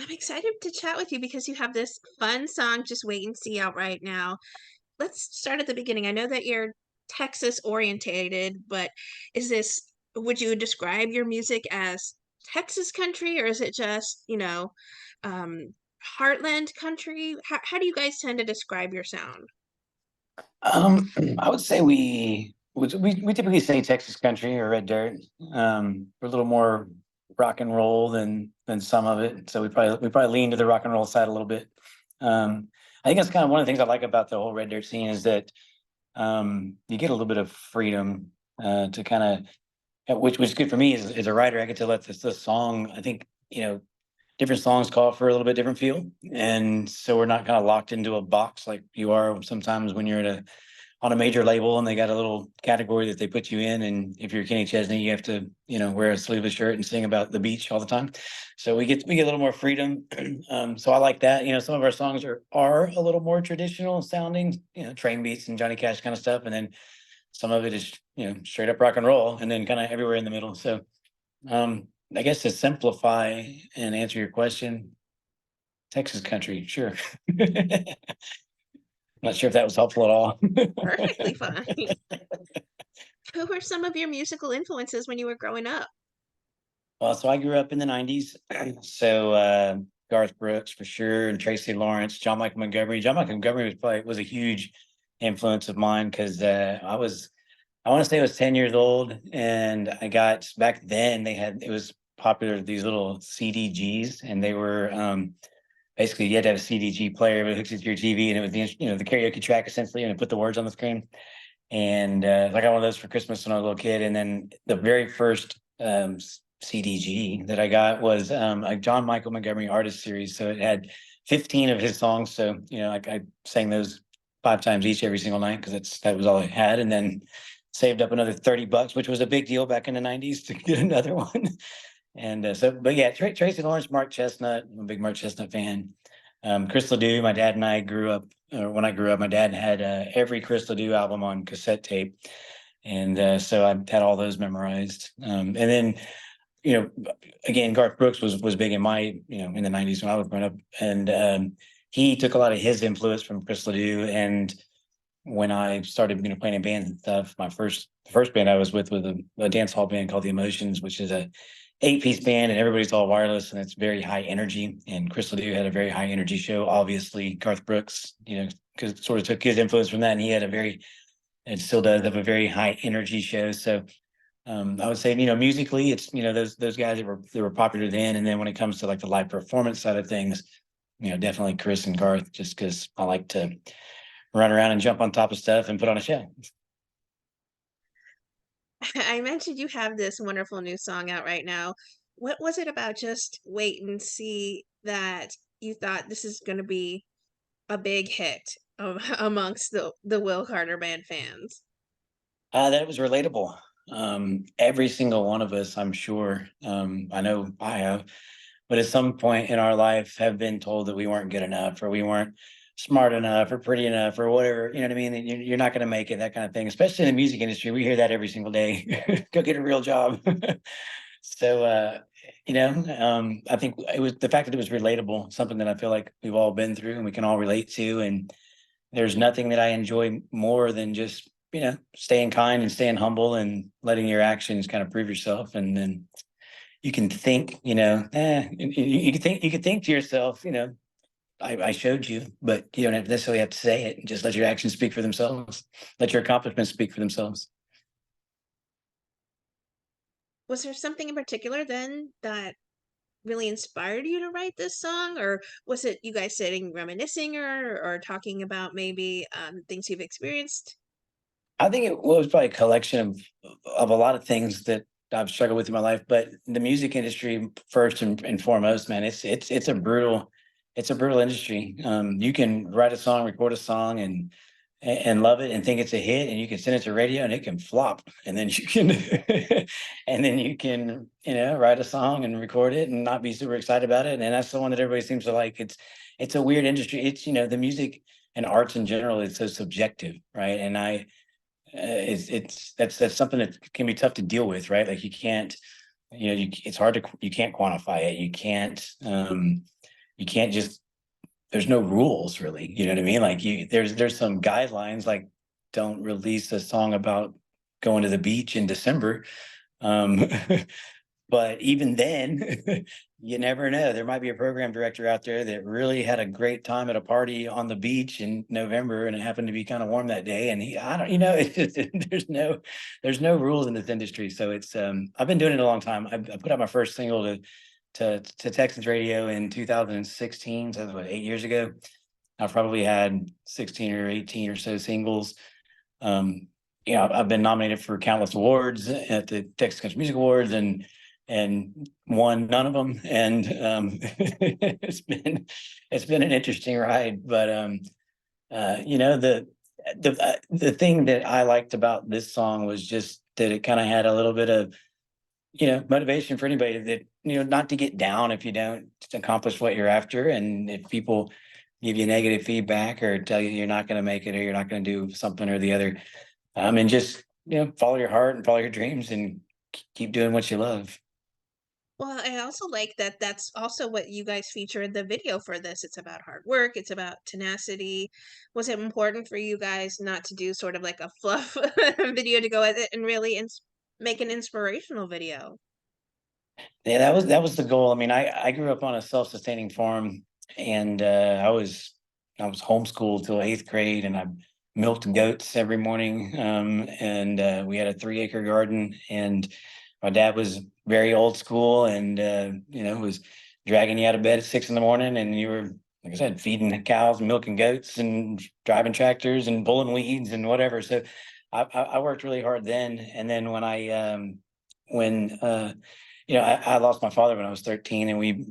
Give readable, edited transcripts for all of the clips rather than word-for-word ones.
I'm excited to chat with you because you have this fun song, Just Wait and See, out right now. Let's start at the beginning. I know that you're Texas orientated, but is this, would you describe your music as Texas country, or is it just, um, heartland country? How do you guys tend to describe your sound? I would say we typically say Texas country or red dirt. We're a little more rock and roll than some of it, so we probably lean to the rock and roll side a little bit. I think that's kind of one of the things I like about the whole red dirt scene is that you get a little bit of freedom to kind of which is good for me as a writer. I get to let the song. I think different songs call for a little bit different feel, and so we're not kind of locked into a box like you are sometimes when you're on a major label and they got a little category that they put you in. And if you're Kenny Chesney, you have to, wear a sleeveless shirt and sing about the beach all the time. So we get a little more freedom. So I like that. Some of our songs are a little more traditional sounding, train beats and Johnny Cash kind of stuff. And then some of it is, straight up rock and roll and then kind of everywhere in the middle. So I guess to simplify and answer your question, Texas country, sure. Not sure if that was helpful at all. Perfectly fine. Who were some of your musical influences when you were growing up? Well, so I grew up in the 90s. So Garth Brooks for sure, and Tracy Lawrence, John Michael Montgomery. John Michael Montgomery was a huge influence of mine because I want to say I was 10 years old, and I got back then it was popular, these little CDGs, and they were basically you had to have a CDG player that hooks into your TV, and it was the karaoke track essentially, and it put the words on the screen. And I got one of those for Christmas when I was a little kid. And then the very first CDG that I got was a John Michael Montgomery artist series. So it had 15 of his songs. So, I sang those 5 times each every single night because that was all I had. And then saved up another $30, which was a big deal back in the 90s to get another one. And but yeah, Tracy Lawrence, Mark Chestnut, I'm a big Mark Chestnut fan. Chris Ledoux, my dad and I grew up, when I grew up, my dad had every Chris Ledoux album on cassette tape. And so I had all those memorized. And then, you know, again, Garth Brooks was big in in the 90s when I was growing up. And he took a lot of his influence from Chris Ledoux. And when I started, playing in bands and stuff, the first band I was with was a dance hall band called The Emotions, which is a 8-piece band, and everybody's all wireless and it's very high energy. And Chris Ledoux had a very high energy show. Obviously, Garth Brooks, because sort of took his influence from that, and he had and still does have a very high energy show. So I would say, musically, it's those guys that were popular then, and then when it comes to like the live performance side of things, definitely Chris and Garth, just because I like to run around and jump on top of stuff and put on a show. I mentioned you have this wonderful new song out right now. What was it about Just Wait and See that you thought this is going to be a big hit amongst the Will Carter Band fans? That was relatable. Every single one of us, I'm sure. I know I have, but at some point in our life, have been told that we weren't good enough, or we weren't smart enough, or pretty enough, or whatever. You know what I mean? That you're not going to make it, that kind of thing. Especially in the music industry, we hear that every single day. Go get a real job. So, I think it was the fact that it was relatable, something that I feel like we've all been through and we can all relate to. And there's nothing that I enjoy more than just, staying kind and staying humble and letting your actions kind of prove yourself. And then you can think, you could think to yourself, I showed you, but you don't necessarily have to say it. Just let your actions speak for themselves. Let your accomplishments speak for themselves. Was there something in particular then that really inspired you to write this song, or was it you guys sitting reminiscing or talking about maybe things you've experienced? I think it was probably a collection of a lot of things that I've struggled with in my life, but the music industry first and foremost, man, it's a brutal industry. You can write a song, record a song, and love it and think it's a hit, and you can send it to radio and it can flop, and then you can and then you can write a song and record it and not be super excited about it, and that's the one that everybody seems to like. It's a weird industry. It's the music and arts in general is so subjective, right? And that's something that can be tough to deal with, right? Like you can't, it's hard to, you can't quantify it. You can't, you can't just, there's no rules really, you know what I mean? Like there's some guidelines, like don't release a song about going to the beach in December. Um, but even then, you never know. There might be a program director out there that really had a great time at a party on the beach in November, and it happened to be kind of warm that day. And I don't, it's just, there's no rules in this industry. So it's, I've been doing it a long time. I put out my first single to Texas radio in 2016. So that was what, 8 years ago. I've probably had 16 or 18 or so singles. Um, I've been nominated for countless awards at the Texas Country Music Awards and won none of them. And it's been an interesting ride. But the thing that I liked about this song was just that it kind of had a little bit of motivation for anybody that not to get down if you don't accomplish what you're after, and if people give you negative feedback or tell you you're not going to make it or you're not going to do something or the other, and just follow your heart and follow your dreams and keep doing what you love. Well, I also like that that's also what you guys feature in the video for this. It's about hard work, it's about tenacity. Was it important for you guys not to do sort of like a fluff video to go with it and really make an inspirational video? Yeah, that was the goal. I mean, I grew up on a self-sustaining farm, and I was homeschooled till 8th grade, and I milked goats every morning. And we had a 3-acre garden, and my dad was very old school, and was dragging you out of bed at 6 in the morning, and you were, like I said, feeding the cows and milking goats and driving tractors and pulling weeds and whatever. So I worked really hard then, and then when I lost my father when I was 13, and we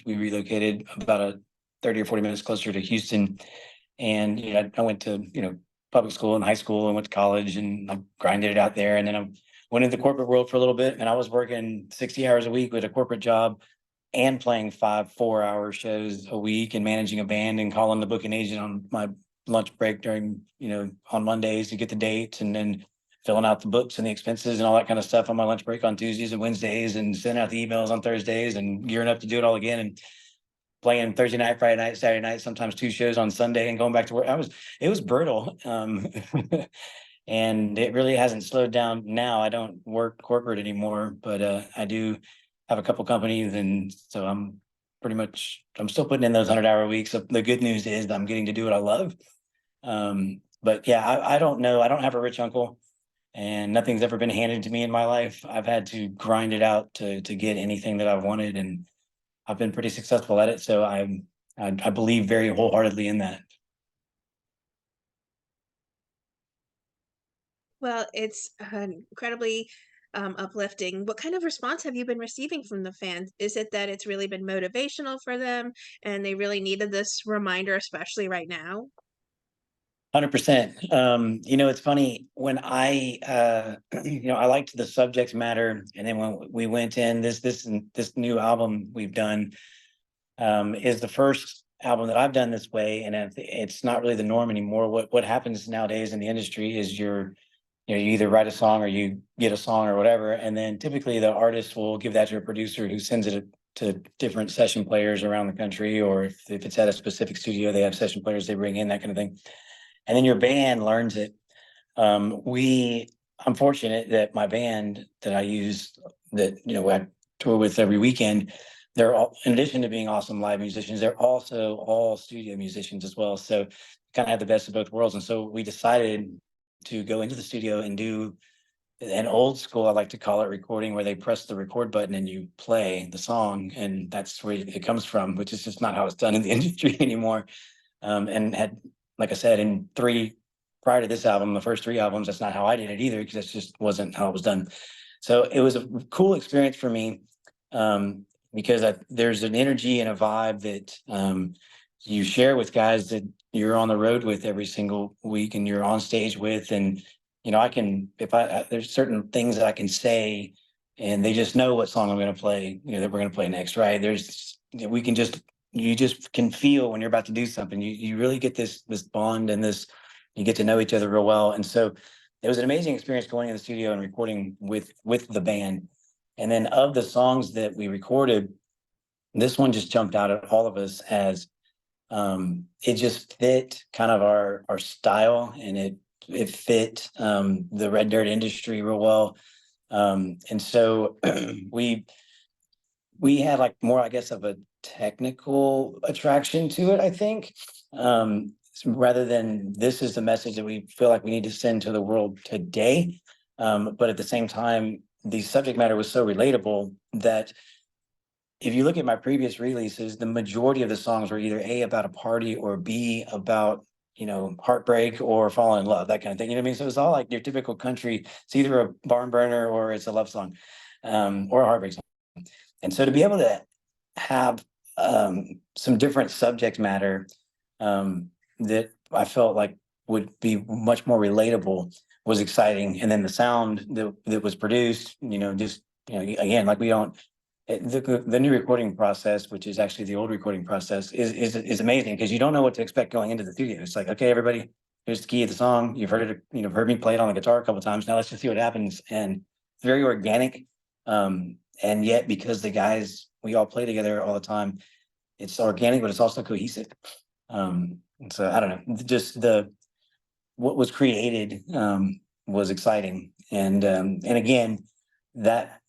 relocated about a 30 or 40 minutes closer to Houston. And I went to public school and high school and went to college, and I grinded it out there. And then I went into the corporate world for a little bit, and I was working 60 hours a week with a corporate job and playing 5 4-hour shows a week and managing a band and calling the booking agent on my lunch break during on Mondays to get the dates, and then filling out the books and the expenses and all that kind of stuff on my lunch break on Tuesdays and Wednesdays, and sending out the emails on Thursdays, and gearing up to do it all again, and playing Thursday night, Friday night, Saturday night, sometimes 2 shows on Sunday, and going back to work. It was brutal. And it really hasn't slowed down now. I don't work corporate anymore, but I do have a couple companies, and so I'm still putting in those 100-hour weeks. So the good news is I'm getting to do what I love. But yeah, I don't know. I don't have a rich uncle, and nothing's ever been handed to me in my life. I've had to grind it out to get anything that I've wanted, and I've been pretty successful at it. So I believe very wholeheartedly in that. Well, it's incredibly uplifting. What kind of response have you been receiving from the fans? Is it that it's really been motivational for them and they really needed this reminder, especially right now? 100%. It's funny when I liked the subject matter, and then when we went in this new album we've done, is the first album that I've done this way, and it's not really the norm anymore. What happens nowadays in the industry is you either write a song or you get a song or whatever, and then typically the artist will give that to a producer who sends it to different session players around the country, or if it's at a specific studio, they have session players they bring in, that kind of thing, and then your band learns it. I'm fortunate that my band that I use, that I tour with every weekend, they're all, in addition to being awesome live musicians, they're also all studio musicians as well. So kind of have the best of both worlds. And so we decided to go into the studio and do an old school, I like to call it, recording, where they press the record button and you play the song, and that's where it comes from, which is just not how it's done in the industry anymore. And had, like I said, in three prior to this album, the first 3 albums, that's not how I did it either, because that just wasn't how it was done. So it was a cool experience for me, because there's an energy and a vibe that you share with guys that you're on the road with every single week, and you're on stage with. And I can, if there's certain things that I can say, and they just know what song I'm going to play, that we're going to play next, right? We can just, you just can feel when you're about to do something. You really get this bond, and you get to know each other real well. And so it was an amazing experience going in the studio and recording with the band. And then of the songs that we recorded, this one just jumped out at all of us as it just fit kind of our style, and it fit the red dirt industry real well. And so we had like more, I guess, of a technical attraction to it, I think. Rather than this is the message that we feel like we need to send to the world today. But at the same time, the subject matter was so relatable that if you look at my previous releases, the majority of the songs were either A, about a party, or B, about, heartbreak or falling in love, that kind of thing. You know what I mean? So it's all like your typical country. It's either a barn burner or it's a love song, or a heartbreak song. And so to be able to have some different subject matter that I felt like would be much more relatable was exciting. And then the sound that was produced, just, again, like we don't, the new recording process, which is actually the old recording process, is amazing because you don't know what to expect going into the studio. It's like, okay, everybody, here's the key of the song. You've heard it, heard me play it on the guitar a couple of times. Now let's just see what happens. And it's very organic. And yet, because the guys, we all play together all the time, it's organic, but it's also cohesive. And so I don't know, just what was created was exciting. And again, that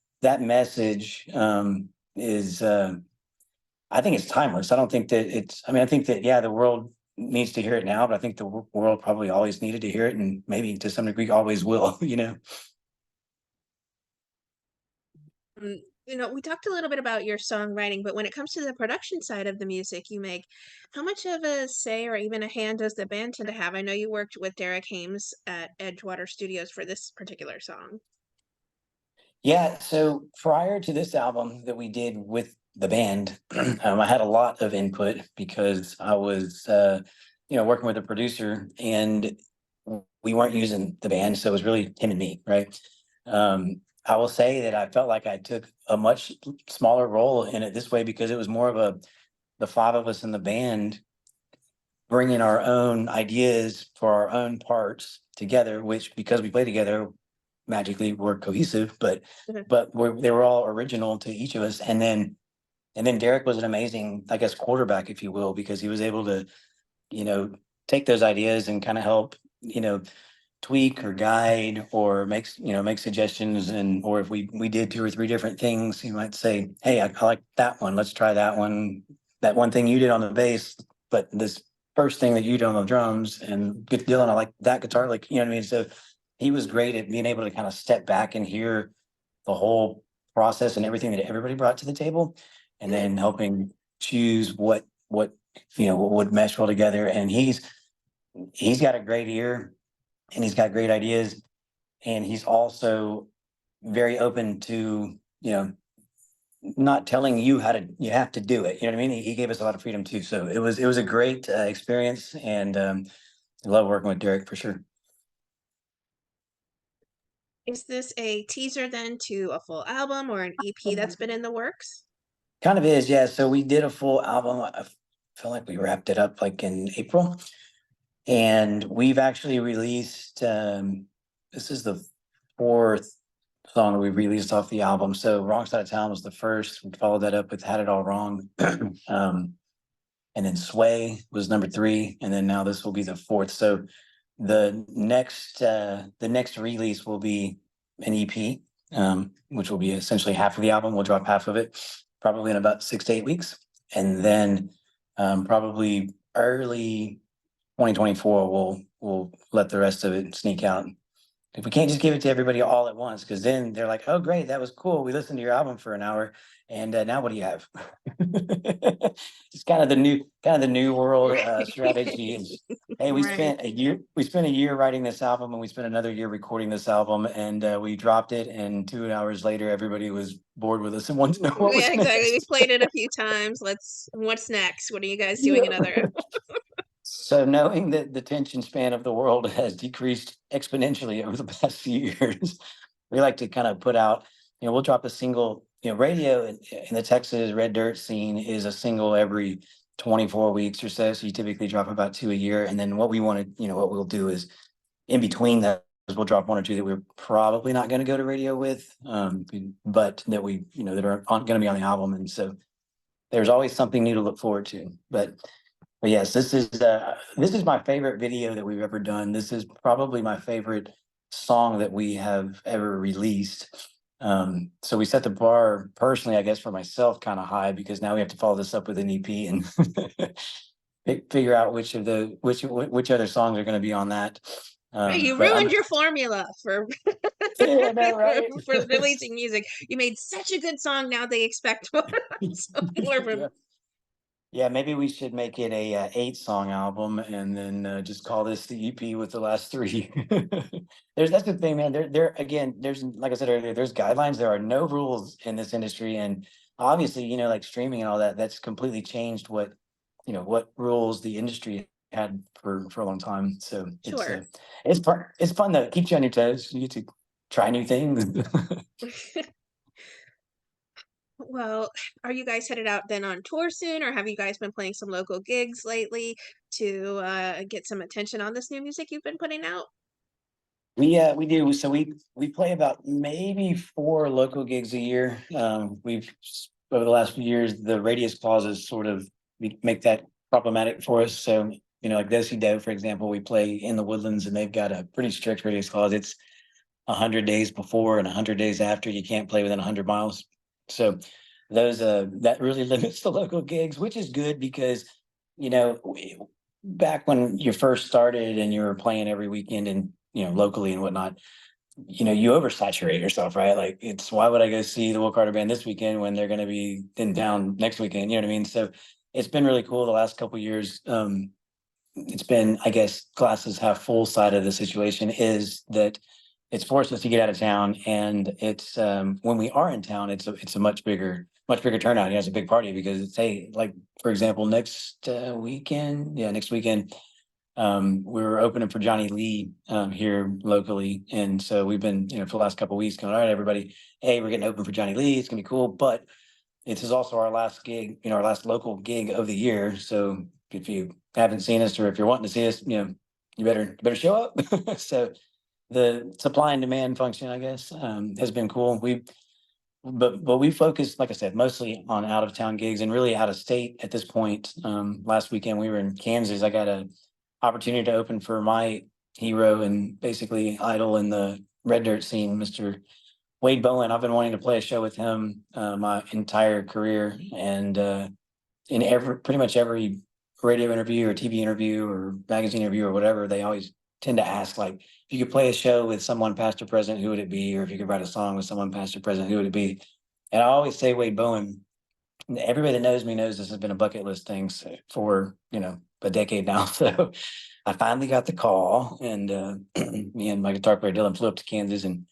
message is I think it's timeless. I don't think that I think that, yeah, the world needs to hear it now, but I think the world probably always needed to hear it, and maybe to some degree always will. We talked a little bit about your songwriting, but when it comes to the production side of the music you make, how much of a say or even a hand does the band tend to have? I know you worked with Derek Hames at Edgewater Studios for this particular song. Yeah, so prior to this album that we did with the band, I had a lot of input because I was, working with a producer, and we weren't using the band, so it was really him and me, right? I will say that I felt like I took a much smaller role in it this way because it was more of the five of us in the band bringing our own ideas for our own parts together, which, because we play together, magically we're cohesive, but Mhm. they were all original to each of us. And then Derek was an amazing, I guess, quarterback, if you will, because he was able to, take those ideas and kind of help, tweak or guide or make suggestions. And or if we did two or three different things, he might say, hey, I like that one, let's try that one. That one thing you did on the bass, but this first thing that you did on the drums, and good Dylan, I like that guitar, like, you know what I mean? So he was great at being able to kind of step back and hear the whole process and everything that everybody brought to the table, and then helping choose what would mesh well together. And he's got a great ear, and he's got great ideas, and he's also very open to, not telling you you have to do it. You know what I mean? He gave us a lot of freedom too. So it was a great experience, and I love working with Derek for sure. Is this a teaser then to a full album or an EP that's been in the works? Kind of is, yeah. So we did a full album. I feel like we wrapped it up like in April, and we've actually released. This is the fourth song we released off the album. So "Wrong Side of Town" was the first. We followed that up with "Had It All Wrong," and then "Sway" was number three, and then now this will be the fourth. So the next release will be an EP, which will be essentially half of the album. We'll drop half of it probably in about 6 to 8 weeks, and then probably early 2024 we'll let the rest of it sneak out. If we can't just give it to everybody all at once, because then they're like, "Oh, great, that was cool. We listened to your album for an hour, and now what do you have?" It's kind of the new world strategy. Is, hey, Right. we spent a year writing this album, and we spent another year recording this album, and we dropped it, and 2 hours later, everybody was bored with us and wanted to know what Yeah, was exactly. We next. played it a few times. What's next? What are you guys doing Yeah. another? So knowing that the attention span of the world has decreased exponentially over the past few years, we like to kind of put out, we'll drop a single, radio in the Texas red dirt scene is a single every 24 weeks or so. So you typically drop about two a year. And then what we want to, what we'll do is in between those, we'll drop one or two that we're probably not going to go to radio with, but that we, that are going to be on the album. And so there's always something new to look forward to. But yes, this is my favorite video that we've ever done. This is probably my favorite song that we have ever released. So we set the bar personally, I guess, for myself kind of high, because now we have to follow this up with an EP and figure out which other songs are going to be on that. Right, you But ruined your formula for yeah, no, right. for releasing music. You made such a good song. Now they expect more, more from. Yeah. Yeah, maybe we should make it a 8 song album and then just call this the EP with the last three. That's the thing, man. There again, there's like I said earlier, there's guidelines. There are no rules in this industry, and obviously, like streaming and all that, that's completely changed what rules the industry had for a long time. So Sure. it's fun though. It keeps you on your toes. You get to try new things. Well, are you guys headed out then on tour soon, or have you guys been playing some local gigs lately to get some attention on this new music you've been putting out? We do. So we play about maybe 4 local gigs a year. Over the last few years, the radius clauses sort of make that problematic for us. So, like Dosey Doe, for example, we play in the Woodlands and they've got a pretty strict radius clause. It's 100 days before and 100 days after. You can't play within 100 miles. So those that really limits the local gigs, which is good because, back when you first started and you were playing every weekend and locally and whatnot, you oversaturate yourself, right? Like, it's why would I go see the Will Carter Band this weekend when they're going to be in town next weekend? You know what I mean? So it's been really cool the last couple of years. It's been, I guess, glasses half full side of the situation is that it's forced us to get out of town, and it's when we are in town, it's a much bigger turnout. It's a big party because it's, hey, like for example, next weekend, next weekend, we're opening for Johnny Lee here locally, and so we've been, for the last couple of weeks going, all right, everybody, hey, we're getting open for Johnny Lee. It's gonna be cool, but this is also our last gig, our last local gig of the year. So if you haven't seen us or if you're wanting to see us, you better show up. So the supply and demand function, I guess, has been cool. But we focus, like I said, mostly on out of town gigs and really out of state at this point. Last weekend we were in Kansas. I got a opportunity to open for my hero and basically idol in the red dirt scene, Mr. Wade Bowen. I've been wanting to play a show with him my entire career, and in pretty much every radio interview or TV interview or magazine interview or whatever, they always tend to ask, like, if you could play a show with someone past or present, who would it be? Or if you could write a song with someone past or present, who would it be? And I always say Wade Bowen. Everybody that knows me knows this has been a bucket list thing for a decade now. So I finally got the call, and me and my guitar player Dylan flew up to Kansas and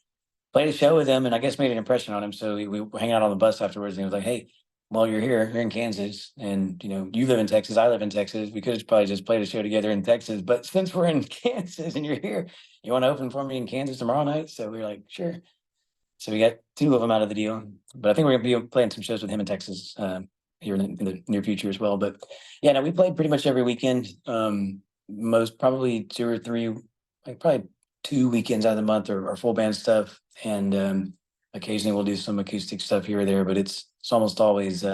played a show with him, and I guess made an impression on him. So we were hanging out on the bus afterwards, and he was like, "Hey, well, you're in Kansas, and you live in Texas, I live in Texas. We could have probably just played a show together in Texas, but since we're in Kansas and you're here, you want to open for me in Kansas tomorrow night?" So we were like, "Sure." So we got 2 of them out of the deal, but I think we're gonna be playing some shows with him in Texas here in the near future as well. But yeah, no, we played pretty much every weekend. Most probably 2 or 3, like probably 2 weekends out of the month or full band stuff, and occasionally we'll do some acoustic stuff here or there. But it's almost always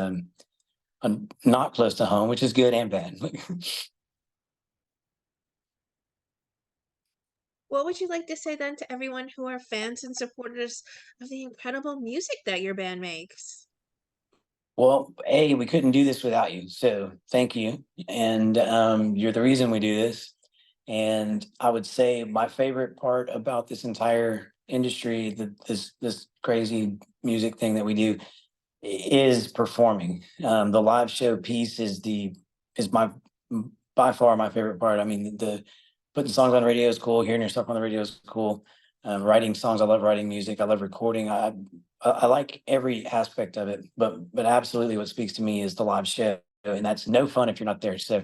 not close to home, which is good and bad. What would you like to say then to everyone who are fans and supporters of the incredible music that your band makes? Well, we couldn't do this without you. So thank you. And you're the reason we do this. And I would say my favorite part about this entire industry, this crazy music thing that we do, is performing. The live show piece is my by far my favorite part. I mean, the putting songs on the radio is cool. Hearing yourself on the radio is cool. Writing songs, I love writing music. I love recording. I like every aspect of it, but absolutely, what speaks to me is the live show, and that's no fun if you're not there. So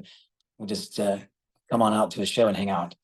we just come on out to a show and hang out.